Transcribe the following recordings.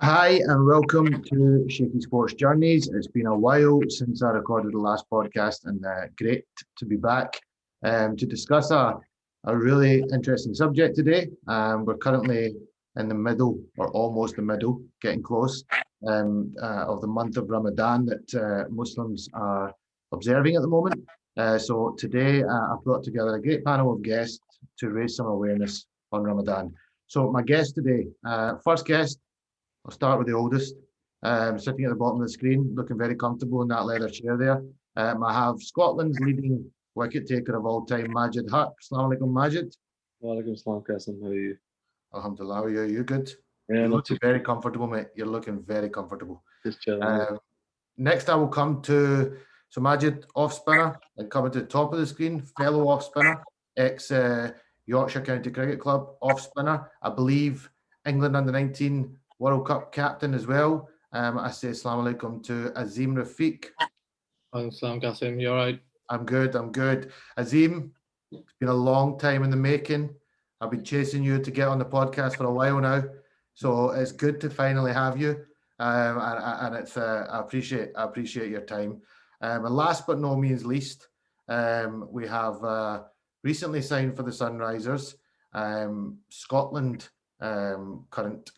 Hi, and welcome to Shaky Sports Journeys. It's been a while since I recorded the last podcast, and great to be back to discuss a really interesting subject today. We're currently in the middle, or almost the middle, getting close, of the month of Ramadan that Muslims are observing at the moment. So today I've brought together a great panel of guests to raise some awareness on Ramadan. So my guest today, first guest, I'll start with the oldest, sitting at the bottom of the screen, looking very comfortable in that leather chair there. I have Scotland's leading wicket taker of all time, Majid. Assalamu alaikum, Majid. Walaikum salam, Qasim. How are you? Alhamdulillah, how are you? You good? Yeah, You're not looking too very comfortable, mate. You're looking very comfortable. just chilling. Um, Next, I will come to Majid, off spinner, and coming to the top of the screen, fellow off spinner, ex Yorkshire County Cricket Club off spinner. I believe England under 19 World Cup captain as well. I say assalamu alaikum to Azeem Rafiq. Walaikum salam, Qasim. You all right? I'm good. I'm good. Azeem, it's been a long time in the making. I've been chasing you to get on the podcast for a while now, so it's good to finally have you. And it's I appreciate your time. And last but no means least, we have recently signed for the Sunrisers, Scotland current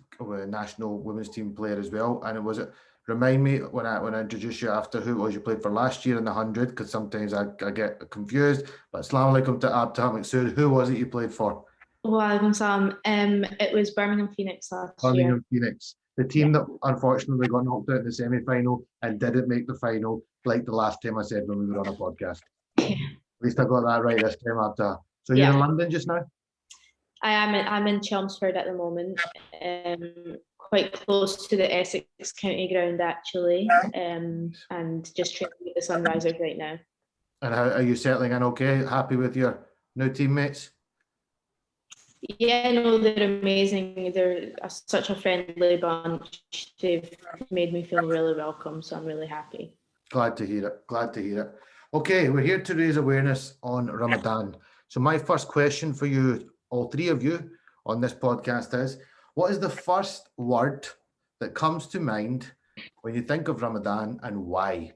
national women's team player as well. And it was remind me when I introduced you after who it was you played for last year in the 100, because sometimes I get confused. But assalamu alaikum to Abtaha Maqsood. Who was it you played for? Walaikum salam. It was Birmingham Phoenix last year. Birmingham Phoenix, the team that unfortunately got knocked out in the semi-final and didn't make the final, like the last time I said when we were on a podcast. Yeah. At least I got that right this time, Abtaha. So you're in London just now? I am. I'm in Chelmsford at the moment, quite close to the Essex County ground actually, and just training with the Sunrisers right now. And how are you settling in? Okay, happy with your new teammates? Yeah, no, they're amazing. They're such a friendly bunch. They've made me feel really welcome, so I'm really happy. Glad to hear it. Glad to hear it. Okay, we're here to raise awareness on Ramadan. So my first question for you, all three of you on this podcast is, what is the first word that comes to mind when you think of Ramadan and why?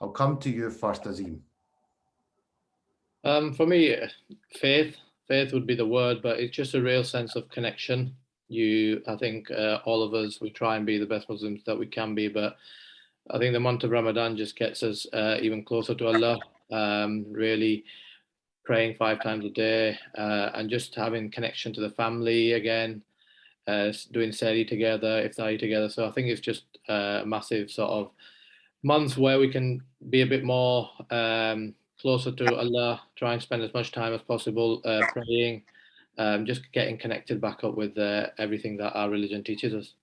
I'll come to you first, Azeem. For me, faith. Faith would be the word, but it's just a real sense of connection. I think all of us, we try and be the best Muslims that we can be, but I think the month of Ramadan just gets us even closer to Allah, really praying 5 times a day, and just having connection to the family again, doing seri together, iftari together. So I think it's just a massive sort of month where we can be a bit more closer to Allah, try and spend as much time as possible praying, just getting connected back up with everything that our religion teaches us.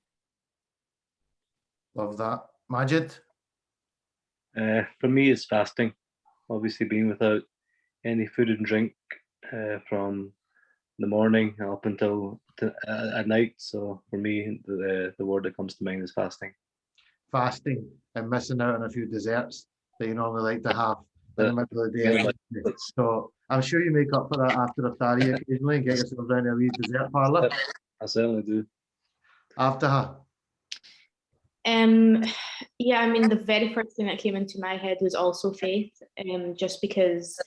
Love that. Majid? For me, it's fasting. Obviously, being without any food and drink from the morning up until at night. So for me, the word that comes to mind is fasting. Fasting and missing out on a few desserts that you normally like to have in the middle of the day. So I'm sure you make up for that after iftari occasionally and get yourself down to a wee dessert parlour. I certainly do. Abtaha? Yeah, I mean, the very first thing that came into my head was also faith, just because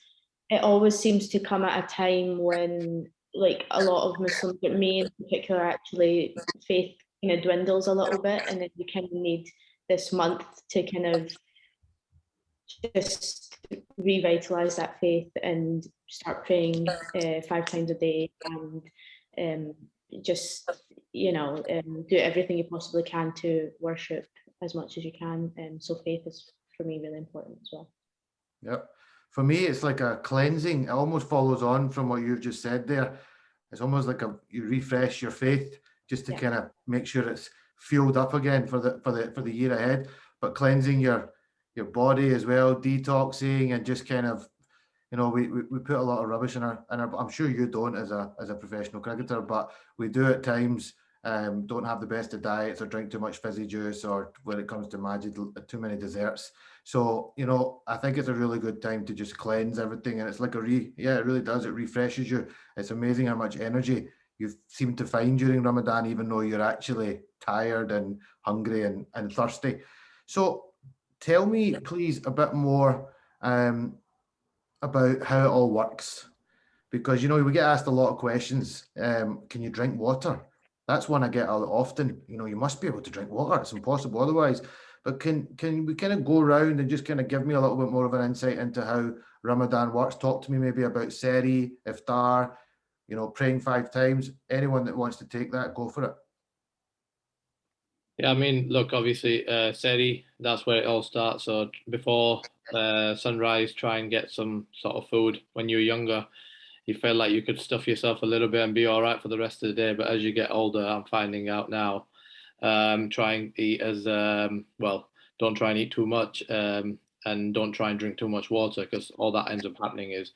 it always seems to come at a time when, like, a lot of Muslims, but me in particular, actually, faith kind of dwindles a little bit, and then you kind of need this month to kind of just revitalize that faith and start praying 5 times a day and just do everything you possibly can to worship as much as you can. So faith is for me really important as well. Yep. For me, it's like a cleansing. It almost follows on from what you've just said there. It's almost like you refresh your faith just to kind of make sure it's fueled up again for the year ahead. But cleansing your body as well, detoxing, and just kind of, we put a lot of rubbish in our I'm sure you don't as a professional cricketer, but we do at times don't have the best of diets or drink too much fizzy juice, or when it comes to Majid, too many desserts. So, I think it's a really good time to just cleanse everything. And it's like it really does. It refreshes you. It's amazing how much energy you seem to find during Ramadan, even though you're actually tired and hungry and thirsty. So tell me, please, a bit more about how it all works. Because, you know, we get asked a lot of questions. Can you drink water? That's one I get often. You know, you must be able to drink water. It's impossible otherwise. But can we kind of go around and just kind of give me a little bit more of an insight into how Ramadan works? Talk to me maybe about Seri, Iftar, you know, praying 5 times. Anyone that wants to take that, go for it. Yeah, I mean, look, obviously, Seri, that's where it all starts. So before sunrise, try and get some sort of food. When you were younger, you felt like you could stuff yourself a little bit and be all right for the rest of the day. But as you get older, I'm finding out now, try and eat as well. Don't try and eat too much, and don't try and drink too much water, because all that ends up happening is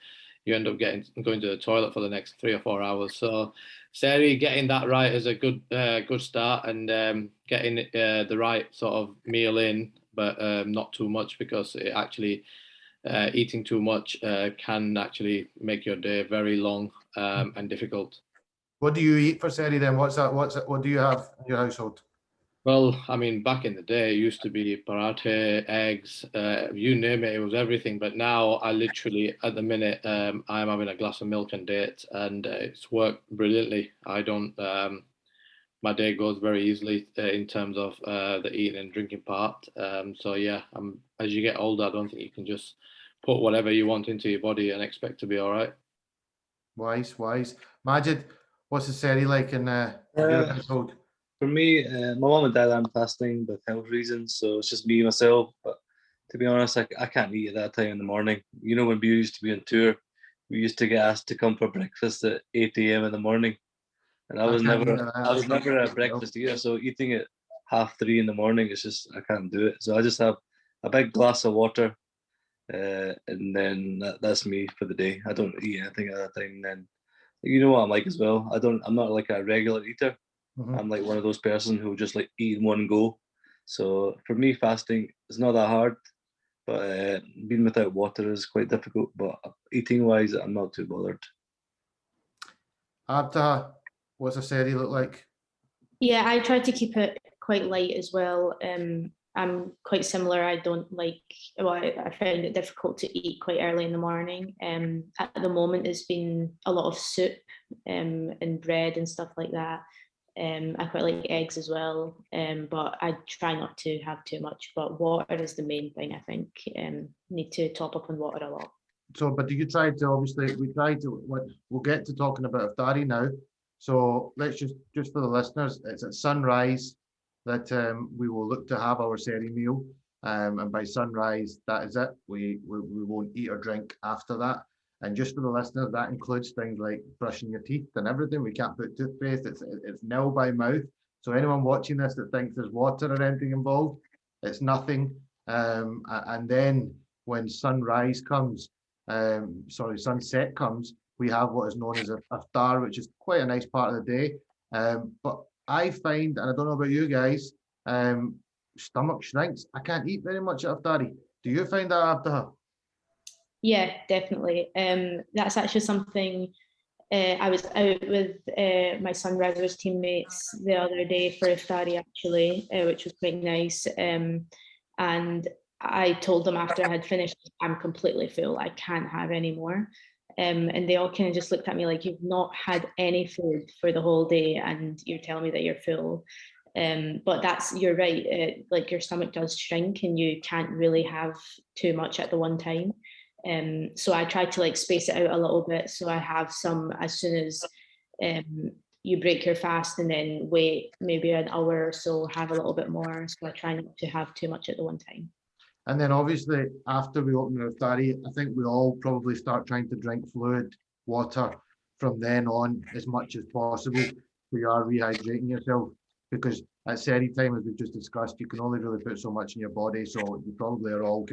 you end up going to the toilet for the next 3 or 4 hours. So, Seri, getting that right is a good start, and getting the right sort of meal in, but not too much, because it actually eating too much can actually make your day very long and difficult. What do you eat for Seri then? What's that? What do you have in your household? Well, I mean, back in the day, it used to be parathe, eggs, you name it, it was everything. But now I literally, at the minute, I'm having a glass of milk and dates, and it's worked brilliantly. I don't, my day goes very easily in terms of the eating and drinking part. So yeah, as you get older, I don't think you can just put whatever you want into your body and expect to be all right. Wise. Majid, what's the Seri like in your household? For me, my mom and dad aren't fasting with health reasons, so it's just me myself. But to be honest, I can't eat at that time in the morning. You know, when we used to be on tour, we used to get asked to come for breakfast at 8 a.m. in the morning, and I was never a breakfast eater. So eating at 2:30 in the morning, it's just I can't do it. So I just have a big glass of water, and then that's me for the day. I don't eat anything at that time. And then you know what I'm like as well. I'm not like a regular eater. I'm like one of those person who just like eat in one go. So for me, fasting is not that hard, but being without water is quite difficult. But eating wise, I'm not too bothered. Abtaha, what's a Seri look like? Yeah, I try to keep it quite light as well. I'm quite similar. I don't like, well, I find it difficult to eat quite early in the morning. At the moment, it's been a lot of soup and bread and stuff like that. I quite like eggs as well, but I try not to have too much. But water is the main thing, I think. Need to top up on water a lot. So, but do you try to, obviously, we'll get to talking about Iftari now. So let's just for the listeners, it's at sunrise that we will look to have our Seri meal. And by sunrise, that is it. We won't eat or drink after that. And just for the listeners, that includes things like brushing your teeth and everything. We can't put toothpaste. It's nil by mouth. So anyone watching this that thinks there's water or anything involved, it's nothing. And then when sunrise comes, sunset comes, we have what is known as a iftar, which is quite a nice part of the day. But I find, and I don't know about you guys, stomach shrinks. I can't eat very much at iftari. Do you find that, Abtaha? Yeah, definitely. That's actually something I was out with my Sunrisers teammates the other day for Iftari actually, which was quite nice. And I told them after I had finished, I'm completely full. I can't have any more. And they all kind of just looked at me like, you've not had any food for the whole day and you're telling me that you're full. But you're right. Like your stomach does shrink and you can't really have too much at the one time. So I try to like space it out a little bit. So I have some as soon as you break your fast and then wait maybe an hour or so, have a little bit more. So I try not to have too much at the one time. And then obviously after we open the iftari, I think we all probably start trying to drink fluid, water from then on as much as possible. So you are rehydrating yourself, because at Seri time, as we've just discussed, you can only really put so much in your body. So you probably are all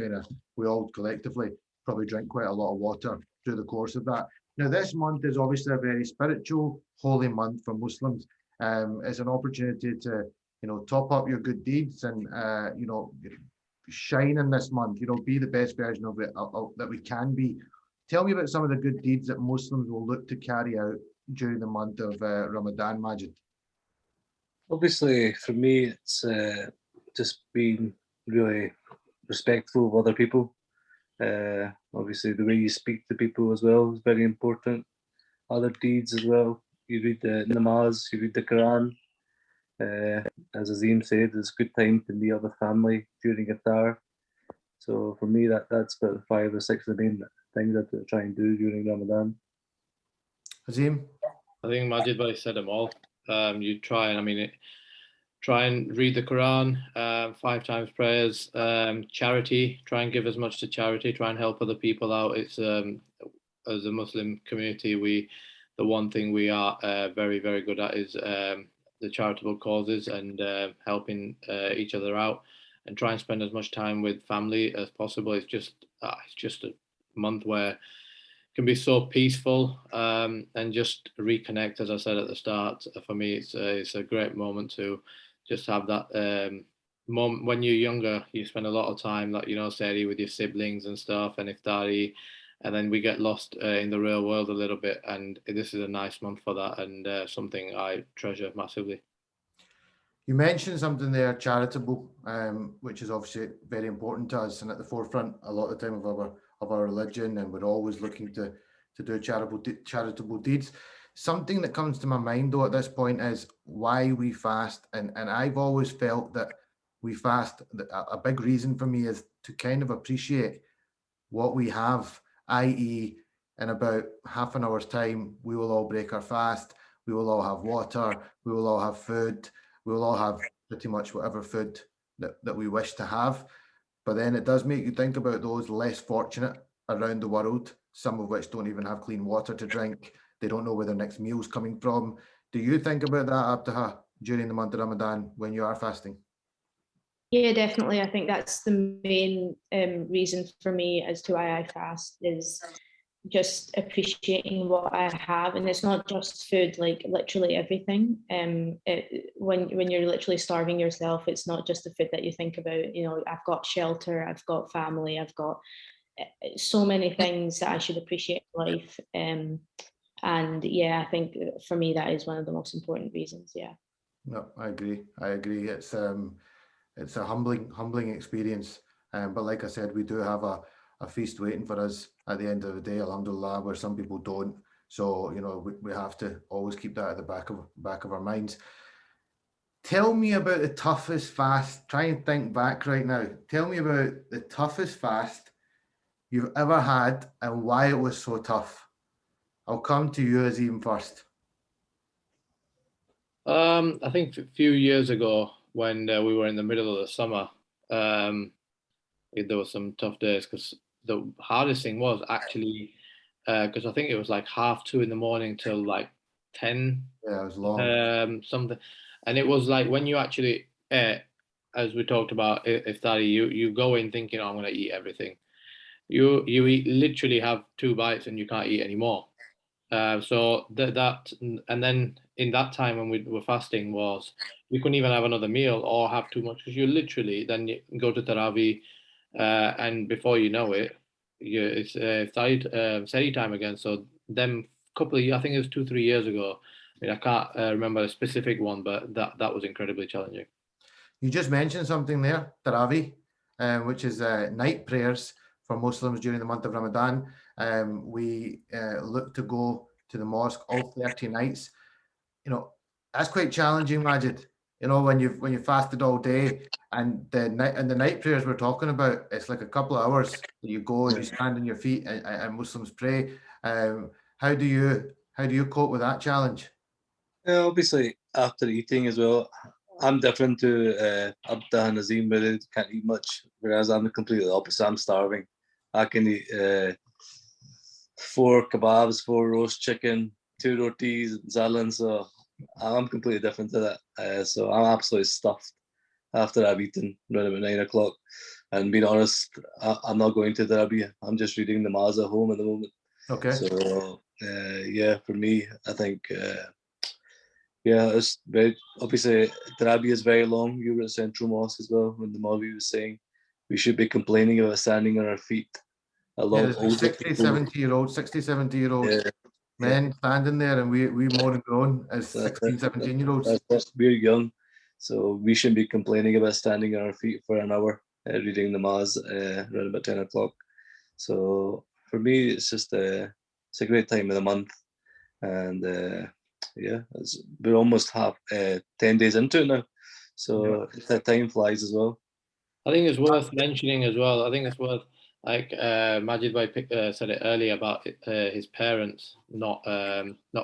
we all collectively probably drink quite a lot of water through the course of that. Now, this month is obviously a very spiritual, holy month for Muslims. It's an opportunity to, top up your good deeds and, shine in this month, be the best version of it that we can be. Tell me about some of the good deeds that Muslims will look to carry out during the month of Ramadan, Majid? Obviously, for me, it's just being really respectful of other people. Obviously, the way you speak to people as well is very important. Other deeds as well. You read the namaz, you read the Quran. As Azeem said, it's a good time to meet up with family during iftar. So for me, that's about 5 or 6 of the main things that I try and do during Ramadan. Azeem? I think Majid Bhai said them all. You try and, try and read the Quran, 5 times prayers, charity, try and give as much to charity, try and help other people out. It's, as a Muslim community, the one thing we are very, very good at is the charitable causes and helping each other out, and try and spend as much time with family as possible. It's just a month where it can be so peaceful, and just reconnect. As I said at the start, for me, it's a great moment to just have that moment. When you're younger, you spend a lot of time, like, Seri with your siblings and stuff, and iftari, and then we get lost in the real world a little bit. And this is a nice month for that, and something I treasure massively. You mentioned something there, charitable, which is obviously very important to us and at the forefront a lot of the time of our religion, and we're always looking to do charitable deeds. Something that comes to my mind though at this point is why we fast, and I've always felt that we fast. A big reason for me is to kind of appreciate what we have, i.e., in about half an hour's time, we will all break our fast. We will all have water. We will all have food. We will all have pretty much whatever food that we wish to have. But then it does make you think about those less fortunate around the world, some of which don't even have clean water to drink. They don't know where their next meal's coming from. Do you think about that, Abtaha, during the month of Ramadan when you are fasting? Yeah, definitely. I think that's the main reason for me as to why I fast, is just appreciating what I have. And it's not just food, like literally everything. When you're literally starving yourself, it's not just the food that you think about. I've got shelter, I've got family, I've got so many things that I should appreciate in life. And yeah, I think for me that is one of the most important reasons. Yeah. No, I agree. It's a humbling experience. But like I said, we do have a feast waiting for us at the end of the day, alhamdulillah, where some people don't. So, we have to always keep that at the back of our minds. Tell me about the toughest fast. Try and think back right now. Tell me about the toughest fast you've ever had and why it was so tough. I'll come to you, Azeem, first. I think a few years ago when we were in the middle of the summer, there were some tough days, because the hardest thing was actually, because I think it was like 2:30 in the morning till like 10. Yeah, it was long. Something, and it was like when you actually, as we talked about, iftari, you go in thinking, oh, I'm going to eat everything. You eat, literally have 2 bites and you can't eat anymore. So that, and then in that time when we were fasting, was we couldn't even have another meal or have too much, because you literally then you go to Tarawih, and before you know it, it's Seri time again. So then couple of years, I think it was 2-3 years ago. I can't remember a specific one, but that was incredibly challenging. You just mentioned something there, Tarawih, which is night prayers for Muslims during the month of Ramadan. We look to go to the mosque all 30 nights. That's quite challenging, Majid. When you fasted all day, and the night prayers we're talking about, it's like a couple of hours that you go and you stand on your feet and Muslims pray. How do you cope with that challenge? Obviously, after eating as well, I'm different to Abtaha and Azeem, but I can't eat much, whereas I'm completely opposite. I'm starving. I can eat 4 kebabs, 4 roast chicken, 2 rotis, and salad. So I'm completely different to that. So I'm absolutely stuffed after I've eaten around about 9 o'clock. And being honest, I'm not going to Derby. I'm just reading the Namaz at home at the moment. Okay. So yeah, for me, I think it's very, obviously Derby is very long. You were at Central Mosque as well when the Maulvi was saying we should be complaining about standing on our feet. A lot of older 60, 70-year-olds. Yeah, men standing there, and we more than grown as 16, 17-year-olds. We're young, so we shouldn't be complaining about standing on our feet for an hour reading namaz around about 10 o'clock. So for me, it's just it's a great time of the month, and we're almost 10 days into it now, so that time flies as well. I think it's worth mentioning as well. I think it's worth, like Majid said it earlier about his parents not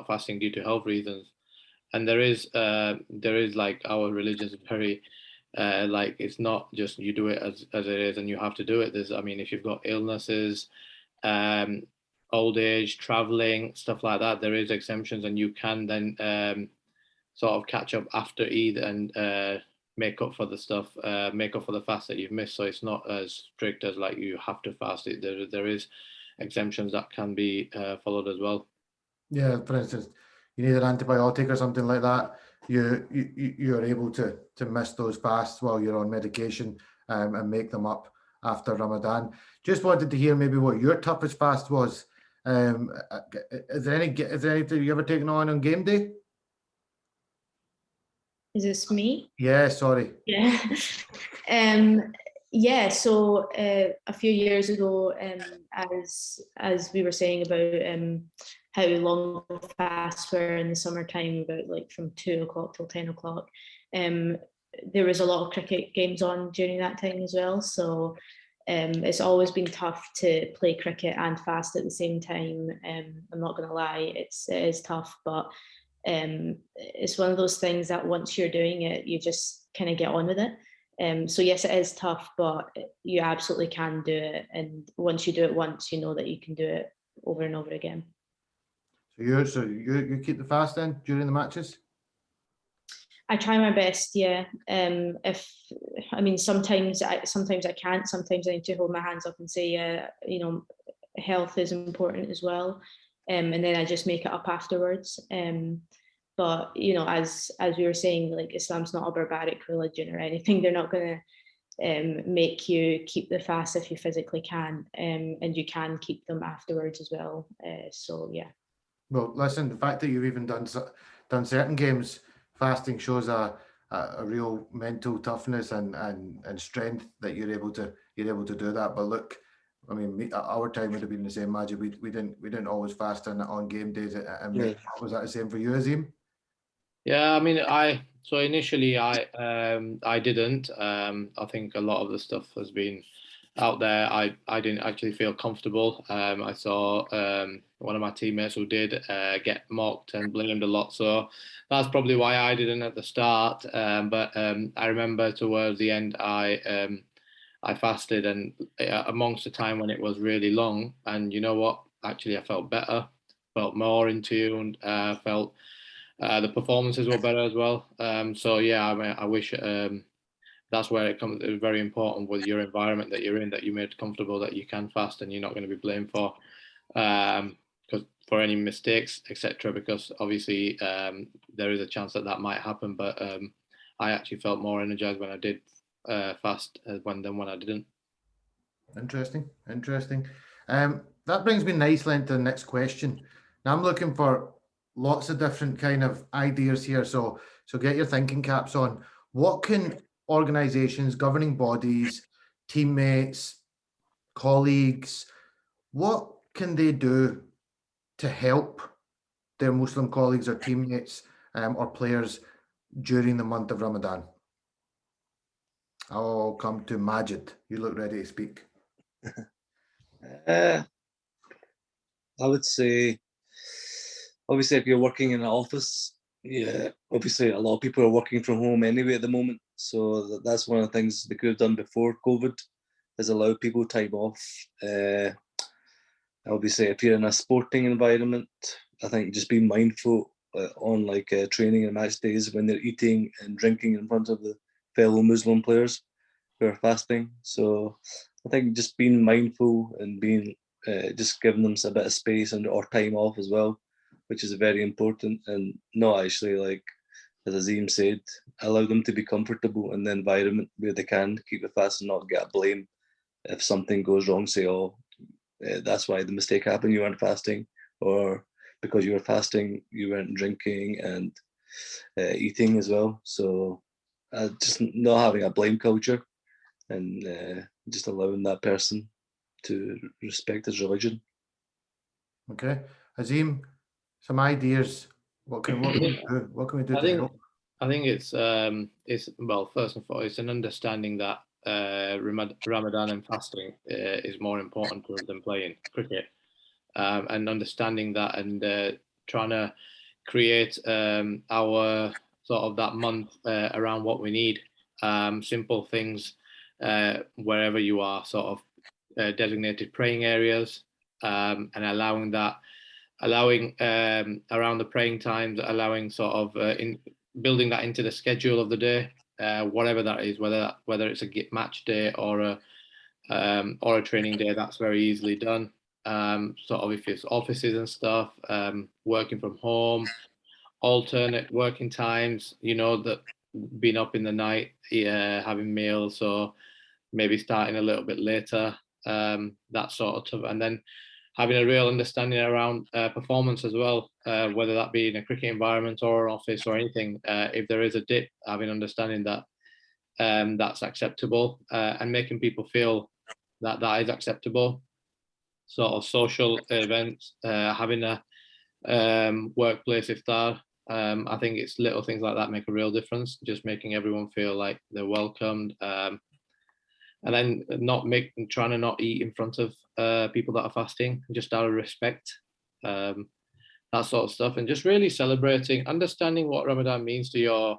fasting due to health reasons, and there is like our religion is very like, it's not just you do it as it is and you have to do it. There's, I mean, if you've got illnesses, old age, traveling, stuff like that, there is exemptions, and you can then sort of catch up after Eid and make up for the fast that you've missed. So it's not as strict as like you have to fast. There is exemptions that can be followed as well. Yeah, for instance, you need an antibiotic or something like that, you're able to miss those fasts while you're on medication and make them up after Ramadan. Just wanted to hear maybe what your toughest fast was. Is there anything you ever taken on game day? Is this me? Yeah, sorry. Yeah. Yeah, so a few years ago, as we were saying about how long the fasts were in the summertime, about like from 2 o'clock till 10 o'clock, there was a lot of cricket games on during that time as well. So it's always been tough to play cricket and fast at the same time. I'm not going to lie, it is tough, but it's one of those things that once you're doing it, you just kind of get on with it. So yes, it is tough, but you absolutely can do it. And once you do it once, you know that you can do it over and over again. So you keep the fast then during the matches? I try my best, yeah. Sometimes I can't. Sometimes I need to hold my hands up and say, yeah, health is important as well. And then I just make it up afterwards. But as we were saying, like, Islam's not a barbaric religion or anything. They're not going to make you keep the fast if you physically can, and you can keep them afterwards as well. So yeah. Well, listen, the fact that you've even done certain games fasting shows a real mental toughness and strength that you're able to do that. But look, I mean, our time would have been the same, Majid. We didn't always fast on game days. Was that the same for you, Azeem? Yeah, I mean, initially I didn't. I think a lot of the stuff has been out there. I didn't actually feel comfortable. I saw one of my teammates who did get mocked and blamed a lot, so that's probably why I didn't at the start. But I remember towards the end, I fasted, and amongst the time when it was really long, and you know what? Actually, I felt better, felt more in tune, felt. The performances were better as well. So yeah, I mean, I wish that's where it comes. It's very important with your environment that you're in, that you made comfortable, that you can fast and you're not going to be blamed for any mistakes, etc. Because obviously there is a chance that might happen. But I actually felt more energized when I did fast than when I didn't. Interesting. That brings me nicely into the next question. Now I'm looking for lots of different kind of ideas here, so get your thinking caps on. What can organizations, governing bodies, teammates, colleagues, what can they do to help their Muslim colleagues or teammates or players during the month of Ramadan? I'll come to Majid. You look ready to speak. I would say, obviously, if you're working in an office, yeah, obviously a lot of people are working from home anyway at the moment. So that's one of the things they could have done before COVID, is allow people time off. Obviously, if you're in a sporting environment, I think just be mindful on training and match days when they're eating and drinking in front of the fellow Muslim players who are fasting. So I think just being mindful and being just giving them a bit of space or time off as well, which is very important, and not actually, like as Azeem said, allow them to be comfortable in the environment where they can keep it fast and not get blame if something goes wrong. Say, oh, that's why the mistake happened, you weren't fasting, or because you were fasting, you weren't drinking and eating as well. So just not having a blame culture and just allowing that person to respect his religion. Okay, Azeem, some ideas. What can we do? What can we do to help? I think it's well, first and foremost, it's an understanding that Ramadan and fasting is more important than playing cricket, and understanding that and trying to create our sort of that month around what we need. Simple things wherever you are, sort of designated praying areas, and allowing around the praying times, allowing sort of in building that into the schedule of the day, whatever that is, whether it's a match day or a training day, that's very easily done. Sort of if it's offices and stuff, working from home, alternate working times, that being up in the night, having meals, or maybe starting a little bit later, that sort of stuff, and then having a real understanding around performance as well, whether that be in a cricket environment or an office or anything. If there is a dip, having understanding that that's acceptable, and making people feel that that is acceptable. Sort of social events, having a workplace iftar. I think it's little things like that make a real difference. Just making everyone feel like they're welcomed, and then trying to not eat in front of people that are fasting, just out of respect, that sort of stuff, and just really celebrating, understanding what Ramadan means to your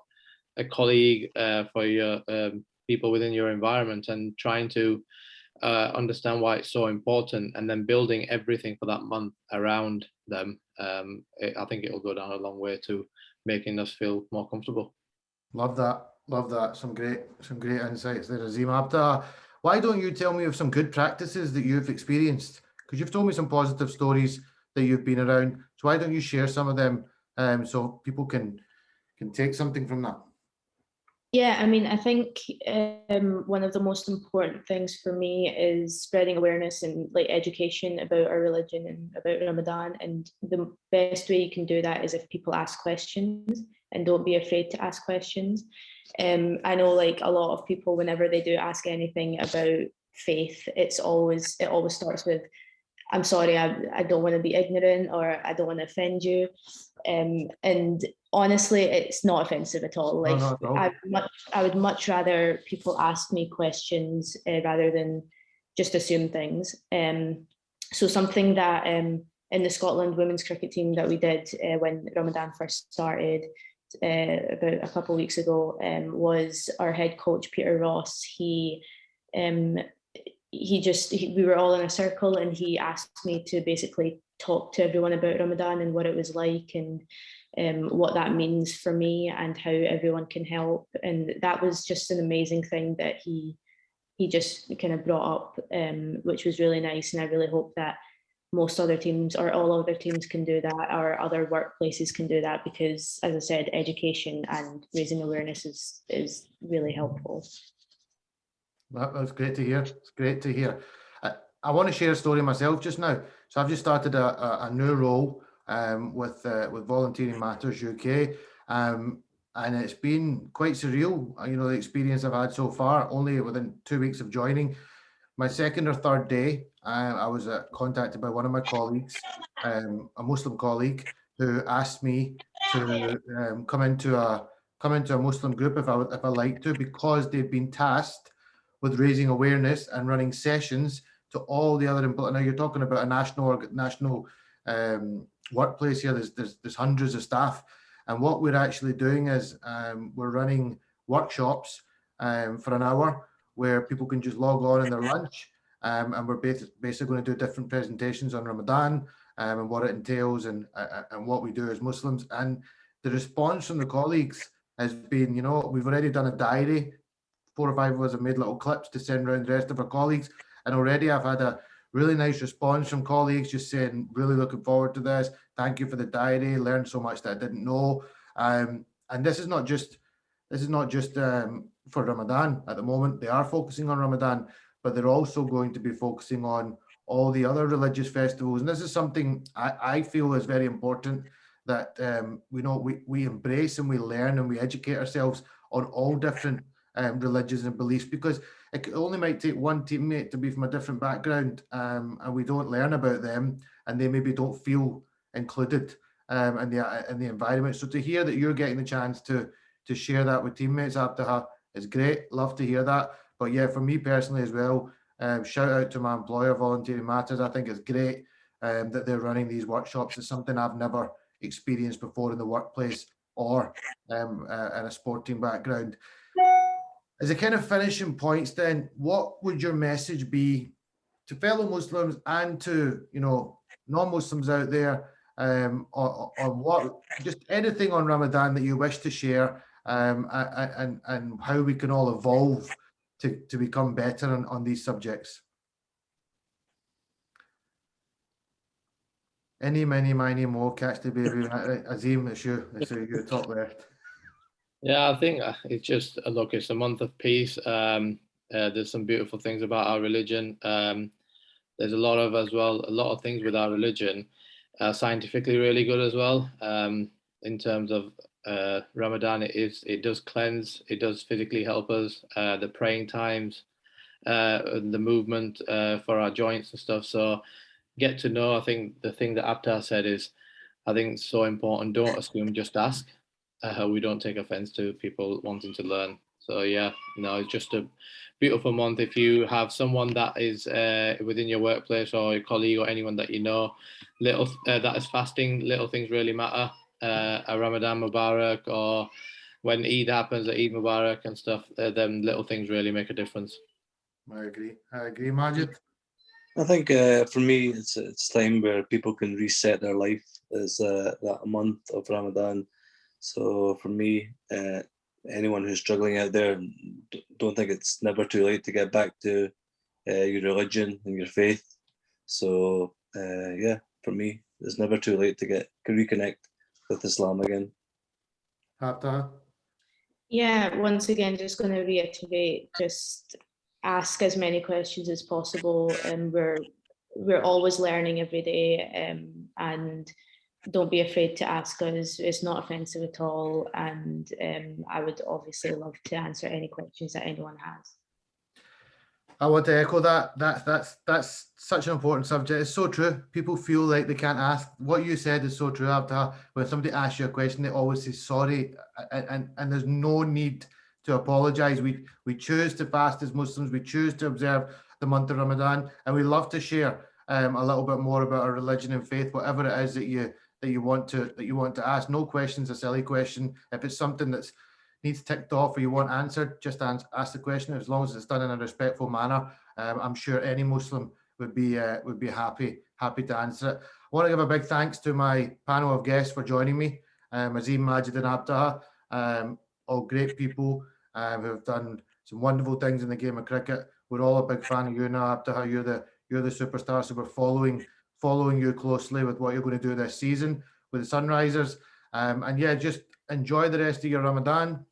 colleague, for your people within your environment, and trying to understand why it's so important, and then building everything for that month around them. I think it'll go down a long way to making us feel more comfortable. Love that. Love that. Some great insights there, Azeem. Abtaha, why don't you tell me of some good practices that you've experienced? Because you've told me some positive stories that you've been around. So why don't you share some of them, so people can take something from that? Yeah, I mean, I think one of the most important things for me is spreading awareness and like education about our religion and about Ramadan. And the best way you can do that is if people ask questions, and don't be afraid to ask questions. I know like a lot of people, whenever they do ask anything about faith, it always starts with, I'm sorry, I don't want to be ignorant, or I don't want to offend you. And honestly, it's not offensive at all. Like, No, not at all. I would much rather people ask me questions rather than just assume things. So something that in the Scotland women's cricket team that we did when Ramadan first started about a couple of weeks ago, was our head coach, Peter Ross. We were all in a circle, and he asked me to basically talk to everyone about Ramadan and what it was like, and what that means for me, and how everyone can help. And that was just an amazing thing that he just kind of brought up, which was really nice. And I really hope that most other teams, or all other teams, can do that, or other workplaces can do that, because, as I said, education and raising awareness is really helpful. That's great to hear. It's great to hear. I want to share a story myself just now. So I've just started a new role with Volunteering Matters UK, and it's been quite surreal. The experience I've had so far. Only within 2 weeks of joining, my second or third day, I was contacted by one of my colleagues, a Muslim colleague, who asked me to come into a Muslim group if I liked to, because they've been tasked with raising awareness and running sessions to all the other employees. Now you're talking about a national workplace here. There's hundreds of staff, and what we're actually doing is we're running workshops for an hour where people can just log on in their lunch, and we're basically going to do different presentations on Ramadan and what it entails, and what we do as Muslims. And the response from the colleagues has been, we've already done a diary. 4 or 5 of us have made little clips to send around the rest of our colleagues, and already I've had a really nice response from colleagues just saying, really looking forward to this. Thank you for the diary. Learned so much that I didn't know. And this is not just for Ramadan at the moment. They are focusing on Ramadan, but they're also going to be focusing on all the other religious festivals. And this is something I feel is very important, that we embrace and we learn and we educate ourselves on all different religions and beliefs, because it only might take one teammate to be from a different background, and we don't learn about them, and they maybe don't feel included in the environment. So to hear that you're getting the chance to share that with teammates, Abtaha, is great. Love to hear that. But yeah, for me personally as well, shout out to my employer, Volunteering Matters. I think it's great that they're running these workshops. It's something I've never experienced before in the workplace or in a sporting background. As a kind of finishing points then, what would your message be to fellow Muslims and to, non-Muslims out there, on what, just anything on Ramadan that you wish to share, and how we can all evolve to become better on these subjects? Any, many, miny, mo, catch the baby. Azeem, it's you top left. Yeah, I think it's just, look, it's a month of peace. There's some beautiful things about our religion. There's a lot of things with our religion, scientifically really good as well. In terms of Ramadan, it does cleanse, it does physically help us. The praying times, the movement for our joints and stuff. So get to know. I think the thing that Abtaha said is, I think it's so important. Don't assume, just ask. We don't take offense to people wanting to learn. So yeah, it's just a beautiful month. If you have someone that is within your workplace or your colleague or anyone that you know, that is fasting, little things really matter. A Ramadan Mubarak, or when Eid happens, Eid Mubarak and stuff, them little things really make a difference. I agree, Majid. I think for me, it's time where people can reset their life. Is that month of Ramadan. So for me, anyone who's struggling out there, don't think it's never too late to get back to your religion and your faith. So yeah, for me, it's never too late to reconnect with Islam again. Abtaha? Yeah, once again, just going to reiterate, just ask as many questions as possible, and we're always learning every day, and don't be afraid to ask us. It's not offensive at all, and I would obviously love to answer any questions that anyone has. I want to echo that. That's such an important subject. It's so true. People feel like they can't ask. What you said is so true, Abtaha. When somebody asks you a question, they always say sorry, and there's no need to apologize. We choose to fast as Muslims. We choose to observe the month of Ramadan, and we love to share a little bit more about our religion and faith, whatever it is that you want to ask. No question's a silly question. If it's something that's needs ticked off or you want answered, just ask the question. As long as it's done in a respectful manner, I'm sure any Muslim would be happy to answer it. I want to give a big thanks to my panel of guests for joining me, Azeem, Majid and Abtaha, all great people who have done some wonderful things in the game of cricket. We're all a big fan of you now, Abtaha. You're the superstar, so we're following you closely with what you're going to do this season with the Sunrisers. And yeah, just enjoy the rest of your Ramadan.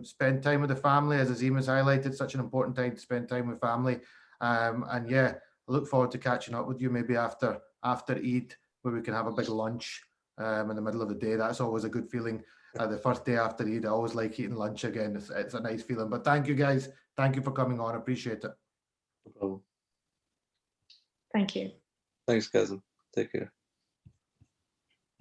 Spend time with the family, as Azeem has highlighted, such an important time to spend time with family. And yeah, I look forward to catching up with you maybe after Eid, where we can have a big lunch in the middle of the day. That's always a good feeling. The first day after Eid, I always like eating lunch again. It's a nice feeling. But thank you guys. Thank you for coming on. I appreciate it. No problem. Thank you. Thanks, cousin. Take care.